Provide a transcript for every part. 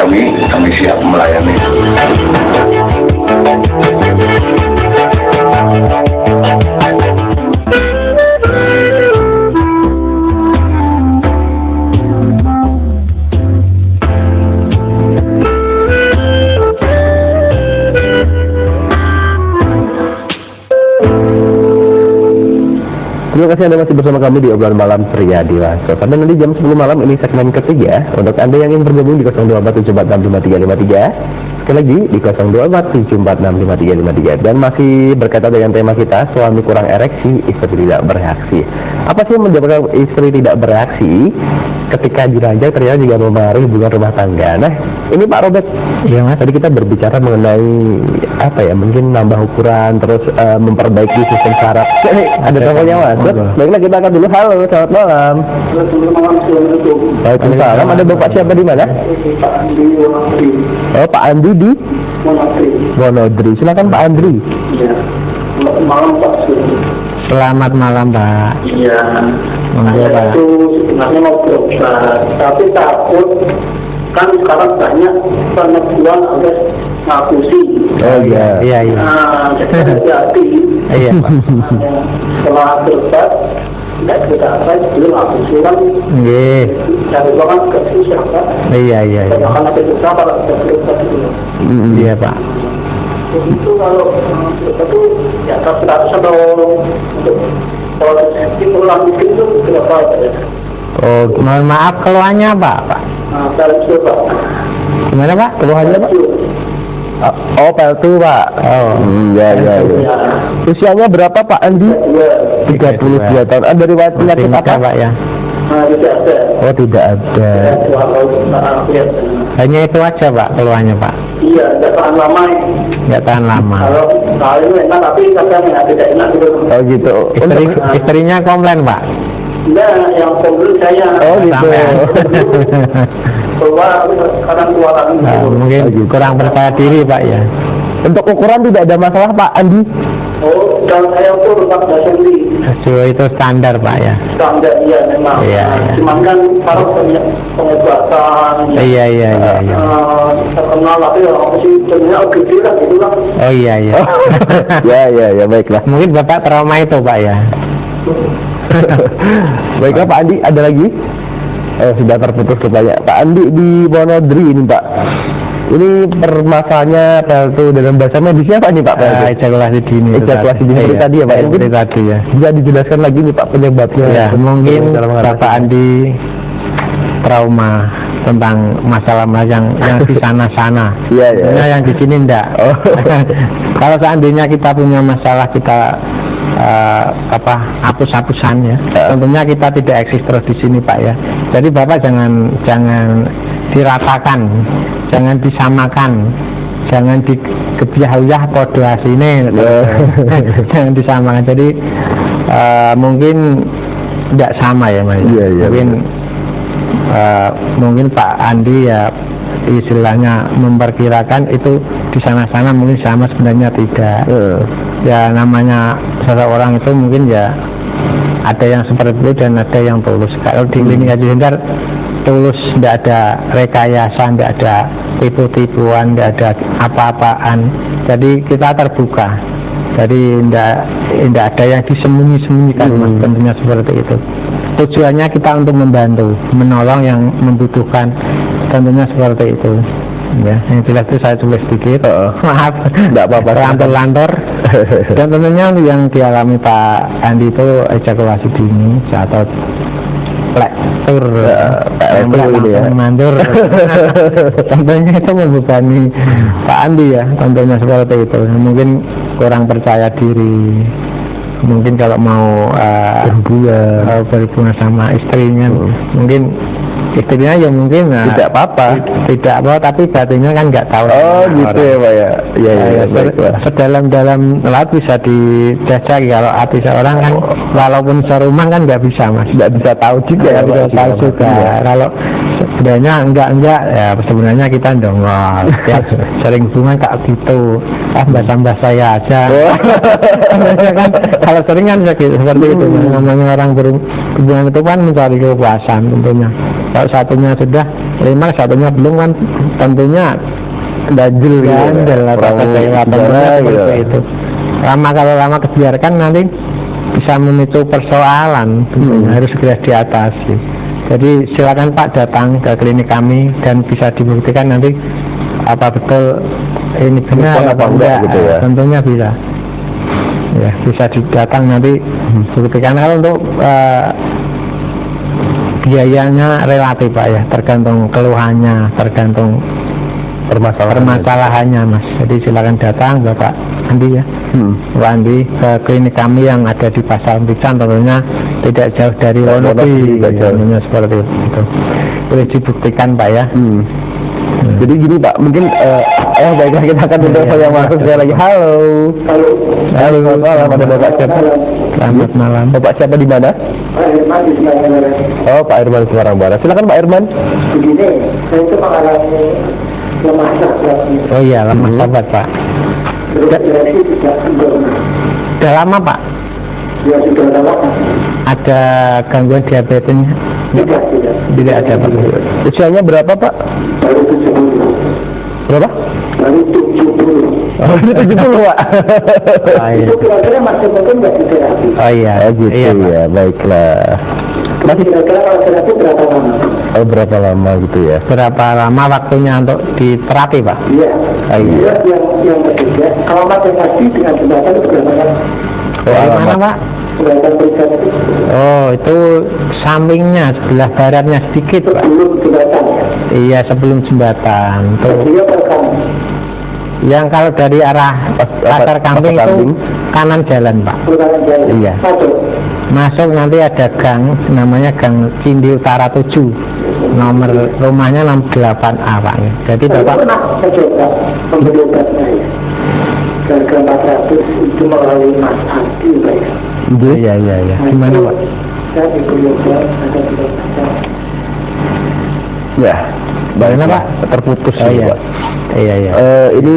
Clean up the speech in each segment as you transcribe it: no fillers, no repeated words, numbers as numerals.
kami siap melayani. Terima kasih Anda masih bersama kami di obrolan malam pria dewasa. Sampai nanti jam 10 malam ini segmen ketiga. Untuk Anda yang ingin bergabung di 0247465353. Sekali lagi di 0247465353. Dan masih berkaitan dengan tema kita, suami kurang ereksi, istri tidak bereaksi. Apa sih yang menyebabkan istri tidak bereaksi ketika diranjang ternyata juga mempengaruhi hubungan rumah tangga? Nah, ini Pak Robert, ya Mas, tadi kita berbicara mengenai apa ya, mungkin nambah ukuran, terus memperbaiki sistem saraf. Ada teleponnya Mas. Baiklah, kita akan dulu. Halo, selamat malam. Selamat malam, Assalamualaikum. Waalaikumsalam. Ada Bapak siapa di mana? Pak Andi Wonodri. Oh, Pak Andi di Wonodri. Wonodri. Silakan Pak Andri. Iya. Selamat malam Pak. Selamat malam Pak. Iya. Saya itu sebenarnya mau berobat, tapi takut kan sekarang banyak perempuan harus ngapusi. Oh iya. Iya. Nah, jadi hati-hati. Iya. Setelah berobat, tidak apa sebelum ngapusi kan. Iya. Dari kan ke susah kan. Iya. Karena ada susah kalau sudah berobat itu. Iya Pak. Itu kalau itu ya terus atau untuk proses ulang itu berapa ya? Oh, mohon maaf keluhannya apa Pak? Saya coba. Gimana Pak? Keluhannya Pak? Oh, peltu Pak. Oh, iya. Usianya berapa Pak Andi? 32 tahun. Ada riwayat penyakit apa Pak ya? Tidak ada. Oh, tidak ada. Hanya itu aja Pak keluhannya Pak? Iya, tidak tahan lama. Nggak tahan lama. Kalau ini enak tapi kadang ya tidak enak gitu. Oh gitu. Istrinya komplain Pak? Enggak, yang komplain saya. Oh gitu. Bahwa kadang keluaran mungkin kurang percaya diri Pak ya. Untuk ukuran tidak ada masalah Pak Andi? Oh, kalau saya ukur 14 cm. Itu standar Pak ya? Standar, iya memang. Iya. Cuman kan kalau pengobatan. Iya. Terkenal tapi orang sih sebenarnya gede lah gitu lah. Oh iya. Ya baiklah. Mungkin Bapak trauma itu Pak ya. Baiklah Pak Andi, ada lagi? Sudah terputus rupanya. Pak Andi di Wonodri ini Pak. Ini permasalahannya peltu dalam bahasa medisnya apa nih Pak? Ejakulasi dini. Ejakulasi dini seperti tadi ya Pak? Seperti tadi ya. Bisa dijelaskan lagi nih Pak penyebabnya? Ya, mungkin Bapak Andi trauma tentang masalah yang di sana-sana. Iya. Yang di sini enggak. Oh. Kalau seandainya kita punya masalah, kita hapus-hapusan ya. Tentunya kita tidak eksis terus di sini Pak ya. Jadi Bapak jangan diratakan, jangan disamakan, jangan dikebiah-uyah podo asine. Jangan disamakan. Jadi mungkin tidak sama ya Mas. Iya. Mungkin Pak Andi ya istilahnya memperkirakan itu di sana-sana mungkin sama, sebenarnya tidak. Ya namanya seseorang itu mungkin ya ada yang seperti itu dan ada yang tulus. Kalau di klinik Haji Hendar tulus, tidak ada rekayasa, tidak ada tipu-tipuan, tidak ada apa-apaan. Jadi kita terbuka. Jadi tidak ada yang disembunyi-sembunyikan, tentunya seperti itu. Tujuannya kita untuk membantu, menolong yang membutuhkan, tentunya seperti itu. Ya, yang jelas itu saya tulis sedikit. Maaf, tidak apa-apa. Lantur-lantur. Dan tentunya yang dialami Pak Andi itu ejakulasi dini atau lektur, mandur. Tentunya itu membebani Pak Andi ya, tentunya seperti itu. Mungkin kurang percaya diri. Mungkin kalau mau berhubungan sama istrinya, mungkin istrinya ya mungkin tidak apa-apa, tapi batinnya kan nggak tahu. Oh gitu ya Pak ya. Iya. Sedalam-dalam laut bisa dijajaki. Kalau hati seorang kan walaupun serumah kan nggak bisa Mas, nggak bisa tahu juga. Bisa tahu juga. Kalau sebenarnya enggak ya, sebenarnya kita dongol ya, sering hubungan kayak gitu, mbak saya aja. Kan kalau sering kan seperti itu. Namanya orang berhubungan itu kan mencari kepuasan tentunya. Kalau satunya sudah 5, satunya belum kan tentunya Dajil gitu ya. gandel atau Kurang kelewatan sejarah seperti gitu. itu. Kalau lama kebiarkan nanti bisa memicu persoalan, tentunya harus segera diatasi. Jadi silakan Pak datang ke klinik kami dan bisa dibuktikan nanti apa betul ini benar Apa enggak gitu ya. Tentunya bisa. Ya, bisa datang nanti buktikan. Kalau untuk biayanya relatif Pak ya, tergantung keluhannya, tergantung permasalahannya Mas. Jadi silakan datang Bapak Andi ya, Pak Andi ke klinik kami yang ada di Pasar Pican, tentunya tidak jauh dari Wonopi, tentunya seperti itu. Boleh dibuktikan Pak ya. Jadi gini Pak, mungkin baiklah kita akan telepon yang masuk sekali lagi. Halo, selamat malam, ada Bapak siapa? Selamat malam. Bapak siapa di mana? Pak Irman di Semarang Barat. Oh, Pak Irman Semarang Barat. Silakan Pak Irman. Begini, saya itu mengalami lemah sahabat. Oh iya, lemah sahabat Pak. Berdepresi tidak sempurna. Sudah lama Pak? Ya sudah lama. Ada gangguan diabetesnya? Tidak. Tidak ada Pak. Usianya berapa Pak? Baru 70. Berapa? Baru 70. Oh, ini 70 Pak. Itu kira-kira masih mungkin nggak diterapi. Oh iya. Oh gitu Iya, Pak. ya, baiklah. Masih kira-kira kalau terapi berapa lama? Oh, berapa lama gitu ya? Berapa lama waktunya untuk diterapi Pak? Iya. Ah, iya. Yang ketiga, kalau matematik dengan jembatan itu berapa lama? Dari mana Pak? Jembatan Pejaten itu Oh itu sampingnya, sebelah baratnya sedikit Pak. sebelum jembatan. Iya sebelum jembatan. Tuh. Dia perkan. Yang kalau dari arah Pasar Kambing itu kanan jalan Pak. Perkanan jalan. Iya. Masuk. Masuk nanti ada gang, namanya Gang Cindi Utara 7. Nomor rumahnya 68A Pak. Jadi Saya Bapak pernah mencoba membeli obat saya. Harga 400 itu melalui Mas Adi, Pak. Iya. Gimana Pak? Saya dibeli obat, ada tidak baca. Ya, Bagaimana Pak? terputus Oh ini iya. Pak. Iya. Ini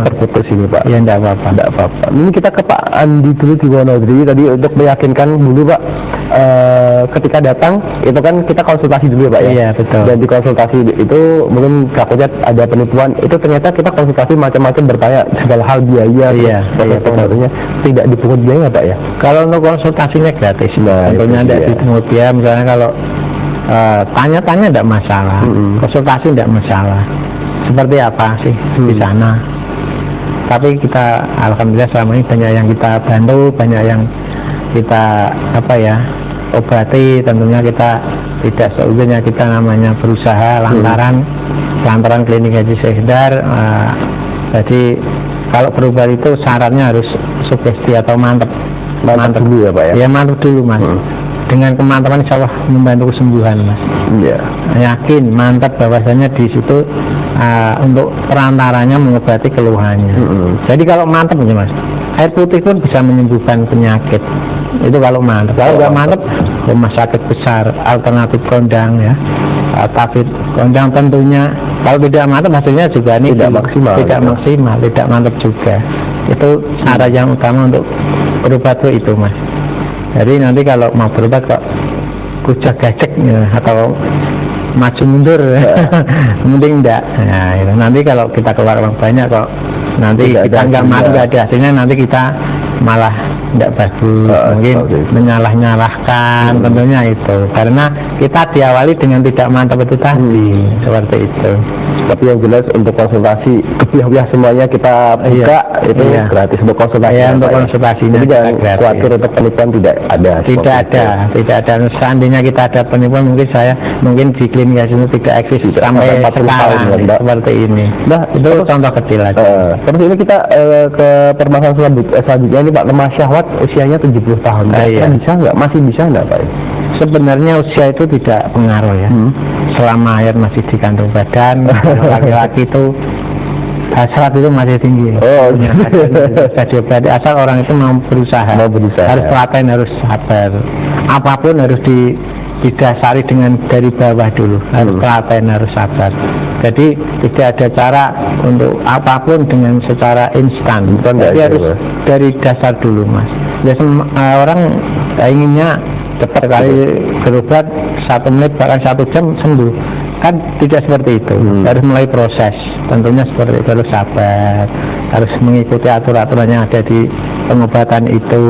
terputus ini Pak. Iya enggak apa-apa. Tidak apa-apa. Ini kita ke Pak Andi dulu di Wonodri tadi untuk meyakinkan dulu Pak. Ketika datang itu kan kita konsultasi dulu ya Pak ya. Iya betul. Dan di konsultasi itu mungkin takutnya ada penipuan. Itu ternyata kita konsultasi macam-macam bertanya segala hal biaya. Iya, proses pengaruhnya tidak dipungut biaya Pak ya. Kalau untuk konsultasinya gratis. Nah, tentunya itu tidak dia. dipungut biaya. Misalnya kalau tanya-tanya tidak masalah, konsultasi tidak masalah. Seperti apa sih di sana? Tapi kita alhamdulillah selama ini banyak yang kita bantu, banyak yang kita obati. Tentunya kita tidak seujurnya kita namanya berusaha lantaran klinik Haji Sehdar. Jadi kalau berobat itu syaratnya harus sugesti atau mantap dulu ya Pak ya. Ya mantap dulu Mas. Dengan kemantapan insya Allah membantu kesembuhan Mas. Iya. Yakin mantap bahwasanya di situ untuk perantaranya mengobati keluhannya. Jadi kalau mantap ya Mas, air putih pun bisa menyembuhkan penyakit. Itu kalau mantap. Kalau nggak mantap, rumah sakit besar, alternatif kondang ya. Tapi kondang tentunya kalau tidak mantap hasilnya juga ini Tidak maksimal. Tidak mantap juga. Itu syarat yang utama untuk berobat itu Mas. Jadi nanti kalau mau berobat kok kujak gacek ya, atau maju mundur mending enggak. Nah, itu. Nanti kalau kita keluar uang banyak kok nanti Tidak kita ada nggak hasilnya. nggak ada hasilnya, nanti kita malah tidak bagus, mungkin seperti itu. menyalah-nyalahkan. Tentunya itu karena kita diawali dengan tidak mantap itu tadi, seperti itu. Tapi yang jelas untuk konsultasi kebiah-biah semuanya kita buka itu Iya. gratis untuk konsultasi. Iya, ya, untuk Pak, ya. konsultasinya Jadi jangan gratis. khawatir untuk penipuan tidak ada. Tidak ada. Seandainya kita ada penipuan mungkin di klinik itu tidak eksis sampai 40 tahun, sekarang ya, Mbak. seperti ini. Nah, Itu contoh kecil aja. terus ini kita ke permasalahan selanjutnya ini Pak, lemah syahwat usianya 70 tahun. Iya. Bisa nggak? Masih bisa nggak Pak? Sebenarnya usia itu tidak pengaruh ya. Selama air masih di kandung badan, laki-laki itu hasrat itu masih tinggi. Oh, Bisa diobati asal orang itu mau berusaha. Harus telaten, harus sabar. Apapun harus didasari dengan dari bawah dulu. Harus telaten, harus sabar. Jadi tidak ada cara untuk apapun dengan secara instan. Tapi harus dari dasar dulu Mas. Ya, orang inginnya cepat kali berobat 1 menit bahkan 1 jam sembuh. kan tidak seperti itu. Harus mulai proses, tentunya seperti itu, harus sabar, harus mengikuti aturan yang ada di pengobatan itu.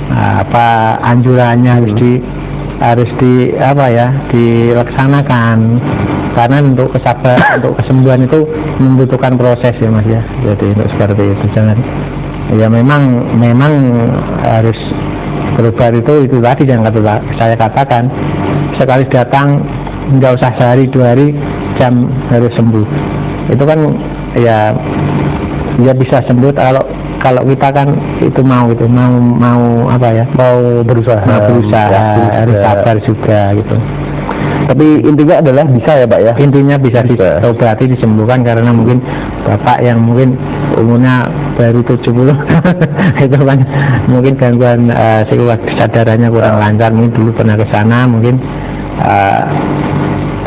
Apa anjurannya harus dilaksanakan, karena untuk kesabaran untuk kesembuhan itu membutuhkan proses ya Mas ya. Jadi untuk seperti itu jangan ya, memang harus berobat itu tadi yang saya katakan, sekali datang nggak usah sehari 2 hari jam harus sembuh. Itu kan ya bisa sembuh kalau kita kan itu mau apa ya, mau berusaha harus sabar juga gitu. Tapi intinya adalah bisa ya Pak ya, intinya bisa diobati, disembuhkan, karena mungkin bapak yang mungkin umurnya baru 70 itu kan mungkin gangguan kesadarannya kurang lancar, mungkin dulu pernah ke sana, mungkin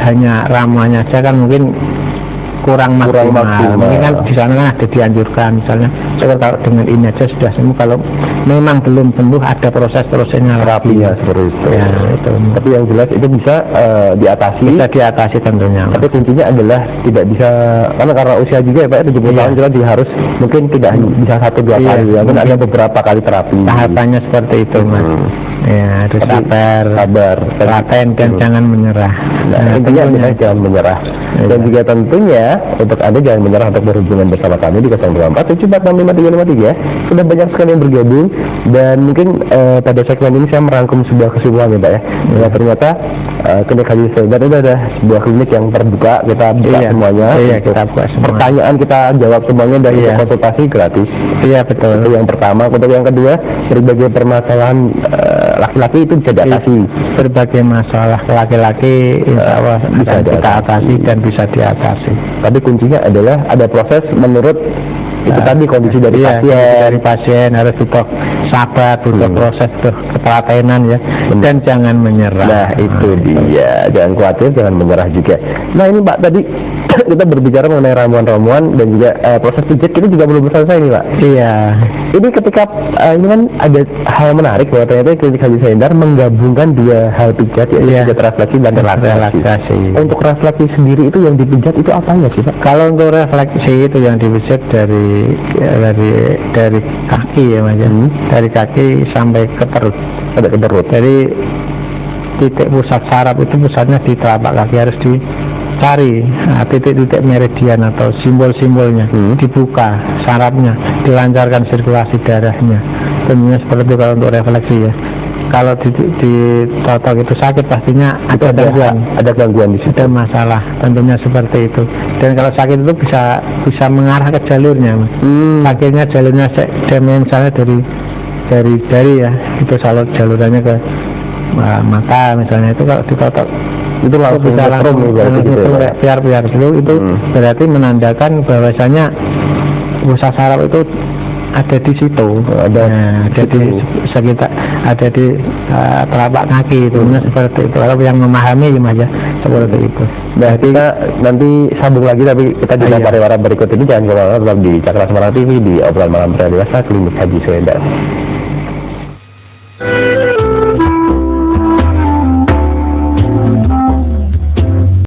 hanya ramuannya aja kan mungkin kurang maksimal. Mungkin kan di sana kan ada dianjurkan misalnya kalau dengan ini aja sudah sembuh. Kalau memang belum sembuh ada proses-prosesnya terapinya seperti itu. Ya, itu. Tapi yang jelas itu bisa diatasi. Bisa diatasi tentunya. Tapi kuncinya adalah tidak bisa, karena usia juga ya Pak, 70 tahun jelas harus mungkin tidak bisa 1-2 kali ya, mungkin ada beberapa kali terapi. Tahapannya seperti itu Mas. Ya, harus sabar, telaten dan jangan menyerah. Nah, intinya adalah jangan menyerah. Dan juga tentunya untuk Anda jangan menyerah untuk berhubungan bersama kami di 024 7465353. Sudah banyak sekali yang bergabung, dan mungkin pada segmen ini saya merangkum sebuah kesimpulan ya Pak ya. Ternyata klinik Haji Saindar itu ada sebuah klinik yang terbuka, kita buka semuanya. Kita buka semua. Pertanyaan kita jawab semuanya, dan konsultasi gratis. Iya betul. Itu yang pertama. Untuk yang kedua, berbagai permasalahan laki-laki itu bisa diatasi. Berbagai masalah laki-laki insya Allah bisa kita atasi dan bisa diatasi. Tapi kuncinya adalah ada proses menurut itu tadi kondisi dari pasien harus butuh sabar, butuh proses, butuh ketelatenan ya. Dan jangan menyerah. Nah itu dia, jangan khawatir, jangan menyerah juga. Nah ini Pak, tadi kita berbicara mengenai ramuan-ramuan dan juga proses pijat kita juga belum selesai nih Pak. Iya. Ini ketika ini kan ada hal menarik bahwa ternyata klinik Haji Saindar menggabungkan 2 hal pijat, yaitu pijat refleksi dan relaksasi. Untuk refleksi sendiri itu yang dipijat itu apanya sih Pak? Kalau untuk refleksi itu yang dipijat dari kaki ya Mas. Dari kaki sampai ke perut. Sampai ke perut. Dari titik pusat saraf itu pusatnya di telapak kaki, harus dicari titik-titik meridian atau simbol-simbolnya, dibuka sarafnya, dilancarkan sirkulasi darahnya. Tentunya seperti itu kalau untuk refleksi ya. Kalau ditotok itu sakit, pastinya ada gangguan di situ, ada masalah, tentunya seperti itu. Dan kalau sakit itu bisa mengarah ke jalurnya Mas. Sakitnya jalurnya misalnya dari jari ya, itu kalau jalurnya ke mata misalnya, itu kalau ditotok itu langsung piar-piar dulu, itu berarti menandakan bahwasanya pusat saraf itu ada di situ, ada di sekitar, ada di telapak kaki itu. Seperti itu kalau yang memahami ya Mas ya, seperti itu. Nah kita nanti sambung lagi, tapi kita di pariwara berikut ini jangan kemana-mana, tetap di Cakra Semarang TV di obrolan malam pria dewasa klinik Haji Saindar.